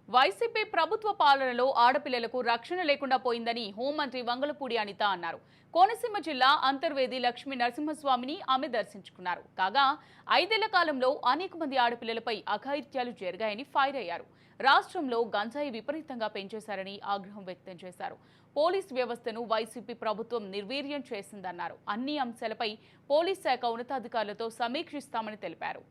YCP ప్రభుత్వ పాలనలో ఆడపిల్లలకు రక్షణ లేకుండా పోయిందని హోంమంత్రి వంగలపూడి అనిత అన్నారు. కోనసీమ జిల్లా అంతర్వేది లక్ష్మీ నరసింహస్వామిని ఆమె దర్శించుకున్నారు. కాగా 5 ఏళ్ల కాలంలో అనేక మంది ఆడపిల్లలపై అఘాయిత్యాలు జరిగాయని ఫైర్ అయ్యారు. రాష్ట్రంలో గంజాయి విపరీతంగా పెంచేశారని ఆగ్రహం వ్యక్తం చేశారు. పోలీస్ వ్యవస్థను వైసీపీ ప్రభుత్వం నిర్వీర్యం చేసిందన్నారు. అన్ని అంశాలపై పోలీస్ శాఖ ఉన్నతాధికారులతో సమీక్షిస్తామని తెలిపారు.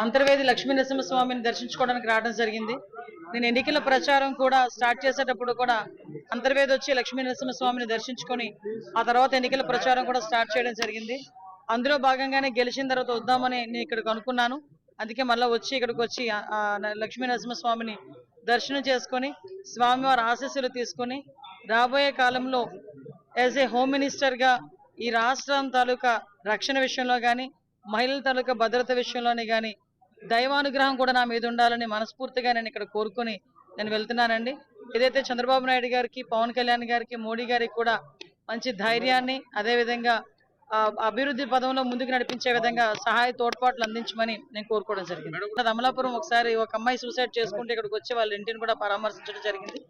అంతర్వేది లక్ష్మీ నరసింహస్వామిని దర్శించుకోవడానికి రావడం జరిగింది. నేను ఎన్నికల ప్రచారం కూడా స్టార్ట్ చేసేటప్పుడు కూడా అంతర్వేది వచ్చి లక్ష్మీ నరసింహస్వామిని దర్శించుకొని ఆ తర్వాత ఎన్నికల ప్రచారం కూడా స్టార్ట్ చేయడం జరిగింది. అందులో భాగంగానే గెలిచిన తర్వాత వద్దామని నేను ఇక్కడికి అనుకున్నాను. అందుకే మళ్ళీ ఇక్కడికి వచ్చి లక్ష్మీ నరసింహస్వామిని దర్శనం చేసుకొని స్వామివారి ఆశీస్సులు తీసుకొని రాబోయే కాలంలో యాజ్ ఏ హోమ్ మినిస్టర్గా ఈ రాష్ట్రం తాలూకా రక్షణ విషయంలో కానీ మహిళల తాలూకా భద్రత విషయంలోనే కానీ దైవానుగ్రహం కూడా నా మీద ఉండాలని మనస్ఫూర్తిగా నేను ఇక్కడ కోరుకొని నేను వెళ్తున్నానండి. ఏదైతే చంద్రబాబు నాయుడు గారికి, పవన్ కళ్యాణ్ గారికి, మోడీ గారికి కూడా మంచి ధైర్యాన్ని, అదేవిధంగా అభివృద్ధి పదంలో ముందుకు నడిపించే విధంగా సహాయ తోడ్పాట్లు అందించమని నేను కోరుకోవడం జరిగింది. అమలాపురం ఒకసారి ఒక అమ్మాయి సూసైడ్ చేసుకుంటే ఇక్కడికి వచ్చి వాళ్ళ ఇంటిని కూడా పరామర్శించడం జరిగింది.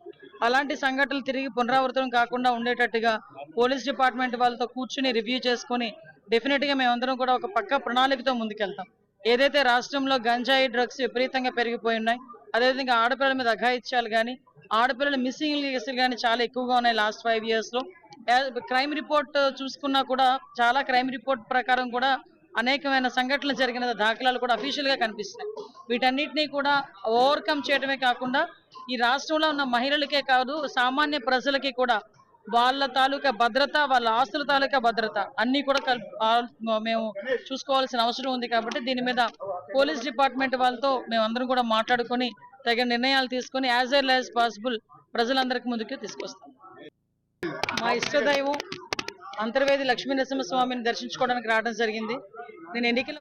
అలాంటి సంఘటనలు తిరిగి పునరావృతం కాకుండా ఉండేటట్టుగా పోలీస్ డిపార్ట్మెంట్ వాళ్ళతో కూర్చుని రివ్యూ చేసుకుని డెఫినెట్ గా మేమందరం కూడా ఒక పక్క ప్రణాళికతో ముందుకెళ్తాం. ఏదైతే రాష్ట్రంలో గంజాయి డ్రగ్స్ విపరీతంగా పెరిగిపోయి ఉన్నాయి, అదేవిధంగా ఆడపిల్లల మీద అఘాయిత్యాలు కానీ ఆడపిల్లల మిస్సింగ్ కేసులు కానీ చాలా ఎక్కువగా ఉన్నాయి లాస్ట్ 5 years లో. క్రైమ్ రిపోర్ట్ చూసుకున్నా కూడా చాలా క్రైమ్ రిపోర్ట్ ప్రకారం కూడా అనేకమైన సంఘటనలు జరిగిన దాఖలాలు కూడా అఫీషియల్ గా కనిపిస్తున్నాయి. వీటన్నిటినీ కూడా ఓవర్కమ్ చేయడమే కాకుండా ఈ రాష్ట్రంలో ఉన్న మహిళలకే కాదు సామాన్య ప్రజలకి కూడా వాళ్ళ తాలూకా భద్రత, వాళ్ళ ఆస్తుల తాలూకా భద్రత అన్ని కూడా మేము చూసుకోవాల్సిన అవసరం ఉంది. కాబట్టి దీని మీద పోలీస్ డిపార్ట్మెంట్ వాళ్ళతో మేమందరం కూడా మాట్లాడుకొని తగిన నిర్ణయాలు తీసుకొని యాజ్ ఎర్లీ యాజ్ పాసిబుల్ ప్రజలందరికీ ముందుకు తీసుకొస్తాం. మా ఇష్టదైవం అంతర్వేది లక్ష్మీ నరసింహస్వామిని దర్శించుకోవడానికి రావడం జరిగింది. నేను ఎన్నికల